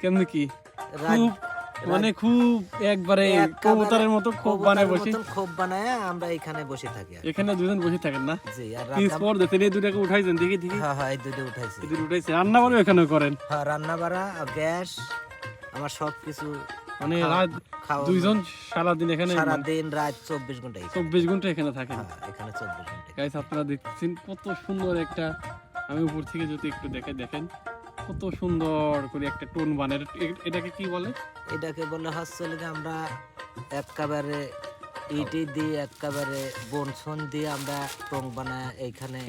কেমনে কি রাত- খুব মানে খুব একবারে কবুতরের মতো খোপ বানায় বসি খোপ বানায় আমরা এখানে বসে থাকি আর কি। এখানে দুজন বসে থাকেন না জি আর পিস পর দেখেন এই দুটাকে উঠাইছেন দেখি দেখি হ্যাঁ হ্যাঁ এই দুটো উঠাইছি। এই দুটো উঠাইছে রান্না বাড়ি এখানে করেন হ্যাঁ রান্না বাড়া গ্যাস আমার সব কিছু মানে খাওয়া- রাত খাওয়া- দুইজন সারাদিন এখানে সারাদিন রাত 24 ঘন্টা এখানে। 24 ঘন্টা এখানে থাকেন হ্যাঁ এখানে 24 ঘন্টা। গাইস আপনারা দেখছেন কত সুন্দর একটা আমি উপর থেকে যদি একটু দেখেন কত সুন্দর করে একটা টোন বানায় এটাকে কি বলে এটাকে বলে হচ্ছে যে আমরা একেবারে ইটি দিয়ে একেবারে বনসন দিয়ে আমরা টং বানায় এইখানে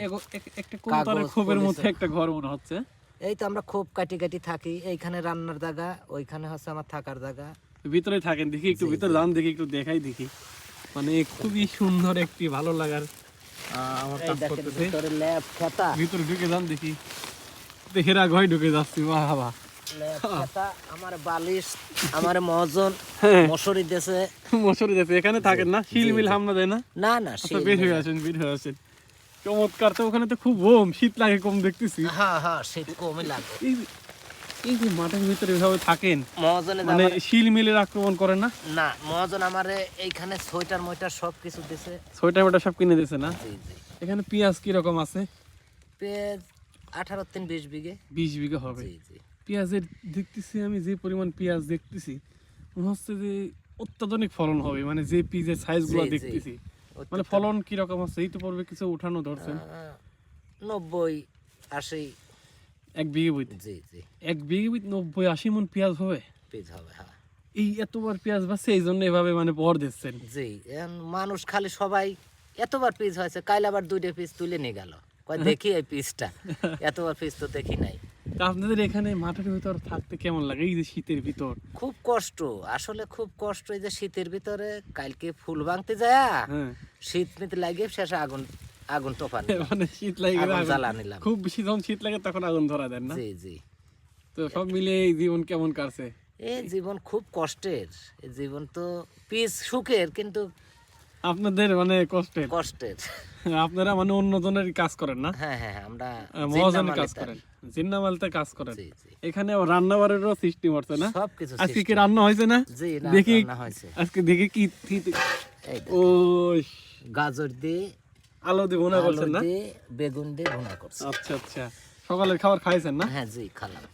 একটা কবুতরের খোপের মধ্যে পলিথিন। একটা ঘর মনে হচ্ছে এই তো আমরা খুব কাটি কাটি থাকি এইখানে রান্নার জায়গা ওইখানে হচ্ছে আমার থাকার জায়গা। ভিতরে থাকেন দেখি একটু ভিতরে যান দেখি একটু দেখাই দেখি মানে খুবই সুন্দর একটি ভালো লাগার আমার এই কাজ দেখেন করতেছে ভিতরে ল্যাব খাতা ভিতরে ঢুকে যান দেখি হেরা ঘয় ঢুকে যাচ্ছি বাহ বাহ ল্যাব খাতা আমার বালিশ আমার মহাজন মশারি দেশে মশুরি যাচ্ছে এখানে থাকেন না শিল মিল হামলা দেয় না না না আচ্ছা বের হয়ে আসেন চমৎকার তো ওখানে তো খুব গরম শীত লাগে কম দেখতেছি হ্যাঁ হ্যাঁ শীত কমই লাগে। এই যে মাঠের ভিতরে এভাবে থাকেন মহাজনে মানে শিল মিলের আক্রমণ করে না না মহাজন আমারে এইখানে সোয়েটার মোয়েটার সব কিছু দিছে। সোয়েটার মোটা সব কিনে দিয়েছে না জি জি এখানে পেঁয়াজ কি রকম আছে পেঁয়াজ 18-20 বিঘে। 20 বিঘা হবে জি জি পেঁয়াজের দেখতেছি আমি যে পরিমাণ পেঁয়াজ দেখতেছি মনে হচ্ছে যে অত্যাধুনিক ফলন হবে মানে যে পিজের সাইজ গুলো জি, জি। দেখতেছি মানে ফলন কি রকম আছে এই তো পড়বে কিছু উঠানো ধরছেন 90-80 এক বিঘে বইতে জি জি এক বিঘে বইতে 90-80 মন পেঁয়াজ হবে পিস হবে হ্যাঁ। এই এতবার পেঁয়াজ বাচ্ছে এই জন্য এভাবে মানে ভর দিচ্ছেন জি এখন মানুষ খালি সবাই এতবার পিস হয়েছে কাল আবার 2টা পিস তুলে নিয়ে গেল কয় দেখি এই পিসটা এতবার পিস তো দেখি নাই। তা আপনাদের এখানে মাঠের ভিতর থাকতে কেমন লাগে এই যে শীতের ভিতর খুব কষ্ট আসলে খুব কষ্ট এই যে শীতের ভিতরে কালকে ফুল ভাঙতে যায় হ্যাঁ শীত মিতে লাগে শেষে আগুন আগুন তোফান মানে শীত লাগে গেলে আগুন আগুন- জ্বালা নিলাম। খুব বেশি যখন শীত লাগে তখন আগুন ধরা দেন না জি জি তো সব মিলে এই জীবন কেমন কাটছে এই জীবন খুব কষ্টের এই জীবন তো পিস সুখের কিন্তু আপনাদের মানে কষ্টের কষ্টের। আপনারা মানে অন্য জনের কাজ করেন না হ্যাঁ হ্যাঁ আমরা মহাজনের কাজ জিন্নামালিতার। করেন জিন্নামালতে কাজ করেন জি জি এখানে রান্না বাড়ারও সৃষ্টি করছে না সবকিছু আজকে কি রান্না হয়েছে না জি না দেখি রান্না হয়েছে আজকে দেখি কি এই ও গাজর দিয়ে আলু দিয়ে ভুনা আলু করছেন না দিয়ে বেগুন দিয়ে ভুনা করছে। আচ্ছা আচ্ছা সকালের খাবার খাইছেন না হ্যাঁ জি খালাম।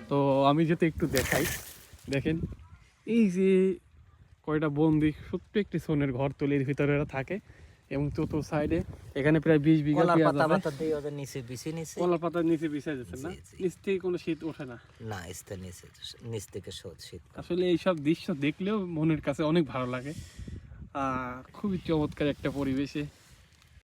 তো আমি যেতে একটু দেখাই দেখেন এই যে কয়টা বন্দি ছোট্ট একটি সোনের ঘর তলির ভিতরে এরা থাকে এবং চতুর্থ সাইডে এখানে প্রায় 20 বিঘা কলার পেঁয়াজ পাতা আছে পাতা দিয়ে ওদের নিচে বিছিয়ে নিচে কলা পাতার নিচে বিছাই যাচ্ছে না জি, জি। নিচ থেকে কোনো শীত ওঠে না না ইস্তে নিচে নিচ থেকে শীত করে। আসলে এইসব দৃশ্য দেখলেও মনের কাছে অনেক ভালো লাগে খুবই চমৎকার একটা পরিবেশে